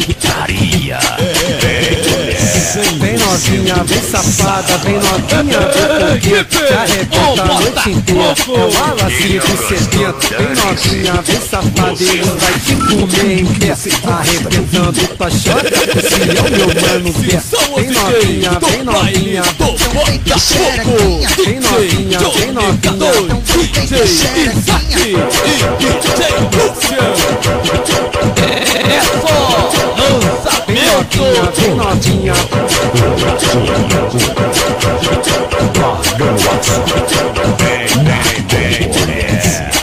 Putaria. Vem novinha, vem safada, vem novinha, vem porque te arrebenta a noite inteira. É o Alacinho de 70. Vem novinha, vem safada, ele vai te comer em pé, arrebentando tua chota. Esse é o meu mano Pé. Vem novinha, vem novinha, vem novinha, vem novinha. É só lançamento. Vem novinha,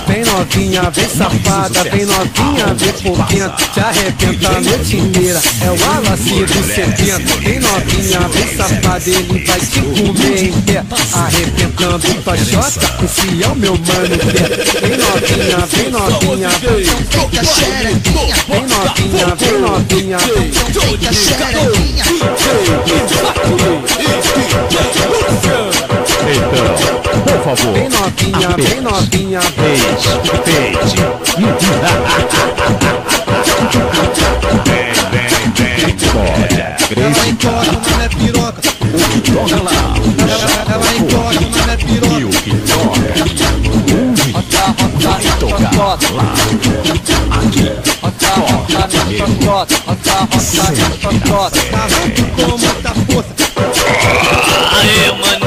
vem novinha, vem safada, vem novinha, vem por dentro, te arrebenta a noite inteira. É o Alacinho de 70. Vem novinha, vem safada, ele vai te comer em pé, arrebentando tua chota. Esse é o meu mano Pé. Vem novinha, vem novinha, vem novinha, vem novinha. Então, por favor, vem novinha, vem novinha. respeite. Ela encosta, mas não é piroca. Toca lá. Ela encosta, mas não é piroca. E o que toca lá. Arranque com muita força. Aê, mano.